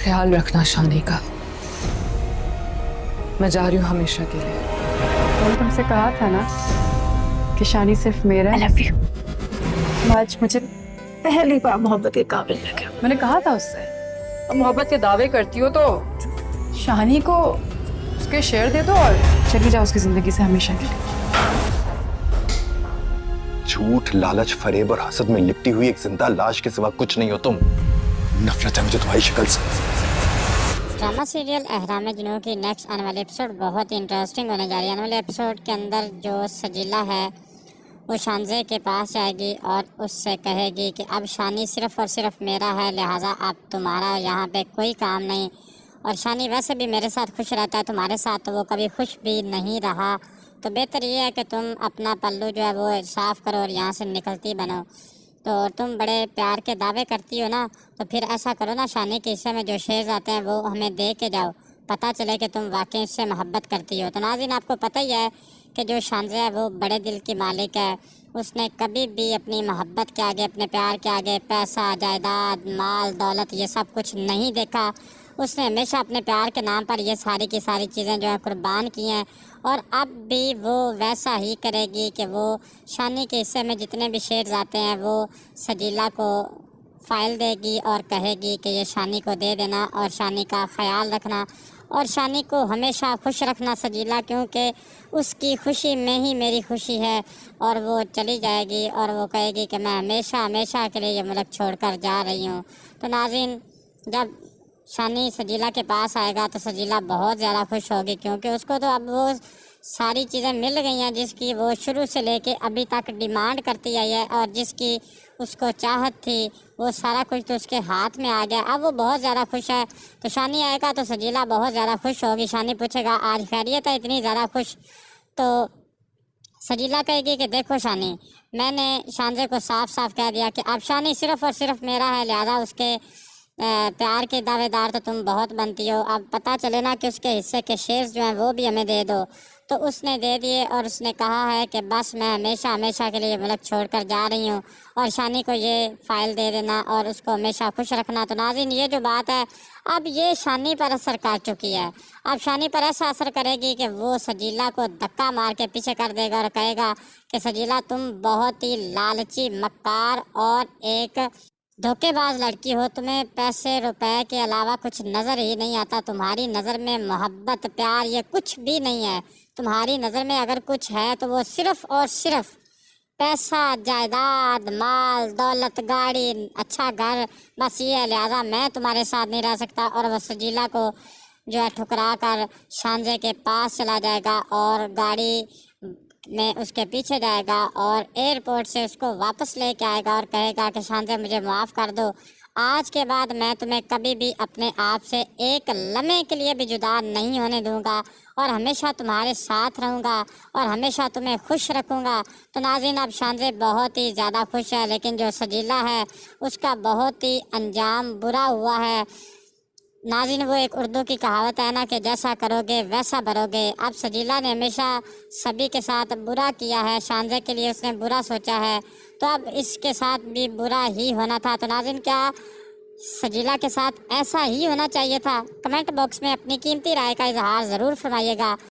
ख्याल रखना शानी का। मैं जा रही हूँ हमेशा के लिए। मैंने तुमसे कहा था ना कि शानी सिर्फ मेरा है। आज मुझे पहली बार मोहब्बत के काबिल लगे। मैंने कहा था उससे, अब मोहब्बत के दावे करती हो तो शानी को उसके शेयर दे दो और चली जाओ उसकी जिंदगी से हमेशा के लिए। झूठ, लालच, फरेब और हसद में लिपटी हुई एक जिंदा लाश के सिवा कुछ नहीं हो तुम। नफरत है मुझे तुम्हारी शक्ल से। ड्रामा सीरियल अहराम जुनून की नेक्स्ट आने वाली एपिसोड बहुत ही इंटरेस्टिंग होने जा रही है। आने वाले एपिसोड के अंदर जो सजीला है वो शानजे के पास जाएगी और उससे कहेगी कि अब शानी सिर्फ और सिर्फ मेरा है, लिहाजा अब तुम्हारा यहाँ पे कोई काम नहीं। और शानी वैसे भी मेरे साथ खुश रहता है, तुम्हारे साथ तो वो कभी खुश भी नहीं रहा। तो बेहतर ये है कि तुम अपना पल्लू जो है वो साफ़ करो और यहाँ से निकलती बनो। तो तुम बड़े प्यार के दावे करती हो ना, तो फिर ऐसा करो ना, शानी के हिस्से में जो शेयर्स आते हैं वो हमें दे के जाओ, पता चले कि तुम वाकई उससे मोहब्बत करती हो। तो नाज़रीन, आपको पता ही है कि जो शानजे है वो बड़े दिल की मालिक है। उसने कभी भी अपनी मोहब्बत के आगे, अपने प्यार के आगे पैसा, जायदाद, माल, दौलत ये सब कुछ नहीं देखा। उसने हमेशा अपने प्यार के नाम पर ये सारी की सारी चीज़ें जो है कुर्बान की हैं, और अब भी वो वैसा ही करेगी कि वो शानी के हिस्से में जितने भी शेयर्स आते हैं वो सजीला को फ़ाइल देगी और कहेगी कि ये शानी को दे देना और शानी का ख्याल रखना और शानी को हमेशा खुश रखना सजीला, क्योंकि उसकी खुशी में ही मेरी खुशी है। और वो चली जाएगी और वो कहेगी कि मैं हमेशा हमेशा के लिए ये मुल्क छोड़कर जा रही हूँ। तो नाज़रीन, जब शानी सजीला के पास आएगा तो सजीला बहुत ज़्यादा खुश होगी, क्योंकि उसको तो अब वो सारी चीज़ें मिल गई हैं जिसकी वो शुरू से लेके अभी तक डिमांड करती आई है, और जिसकी उसको चाहत थी वो सारा कुछ तो उसके हाथ में आ गया। अब वो बहुत ज़्यादा खुश है। तो शानी आएगा तो सजीला बहुत ज़्यादा खुश होगी। शानी पूछेगा आज खैरियत है इतनी ज़्यादा खुश? तो सजीला कहेगी कि देखो शानी, मैंने शानजे को साफ साफ कह दिया कि अब शानी सिर्फ़ और सिर्फ मेरा है, लिहाजा उसके प्यार के दावेदार तो तुम बहुत बनती हो। अब पता चले ना कि उसके हिस्से के शेयर्स जो हैं वो भी हमें दे दो। तो उसने दे दिए और उसने कहा है कि बस मैं हमेशा हमेशा के लिए मुल्क छोड़कर जा रही हूँ और शानी को ये फ़ाइल दे देना और उसको हमेशा खुश रखना। तो नाज़रीन, ये जो बात है अब ये शानी पर असर कर चुकी है। अब शानी पर ऐसा असर करेगी कि वो सजीला को धक्का मार के पीछे कर देगा और कहेगा कि सजीला, तुम बहुत ही लालची, मक्कार और एक धोखेबाज लड़की हो। तुम्हें पैसे रुपए के अलावा कुछ नज़र ही नहीं आता। तुम्हारी नज़र में मोहब्बत, प्यार ये कुछ भी नहीं है। तुम्हारी नज़र में अगर कुछ है तो वो सिर्फ़ और सिर्फ पैसा, जायदाद, माल, दौलत, गाड़ी, अच्छा घर, बस ये है। लिहाजा मैं तुम्हारे साथ नहीं रह सकता। और वह सजीला को जो है ठुकरा कर शानजे के पास चला जाएगा और गाड़ी में उसके पीछे जाएगा और एयरपोर्ट से उसको वापस लेके आएगा और कहेगा कि शानजे, मुझे माफ़ कर दो। आज के बाद मैं तुम्हें कभी भी अपने आप से एक लम्हे के लिए भी जुदा नहीं होने दूंगा और हमेशा तुम्हारे साथ रहूँगा और हमेशा तुम्हें खुश रखूँगा। तो नाज़रीन, अब शानजे बहुत ही ज़्यादा खुश है, लेकिन जो सजीला है उसका बहुत ही अंजाम बुरा हुआ है। नाज़रीन, वो एक उर्दू की कहावत है ना कि जैसा करोगे वैसा भरोगे। अब सजीला ने हमेशा सभी के साथ बुरा किया है, शानजे के लिए उसने बुरा सोचा है, तो अब इसके साथ भी बुरा ही होना था। तो नाज़रीन, क्या सजीला के साथ ऐसा ही होना चाहिए था? कमेंट बॉक्स में अपनी कीमती राय का इजहार ज़रूर फरमाइएगा।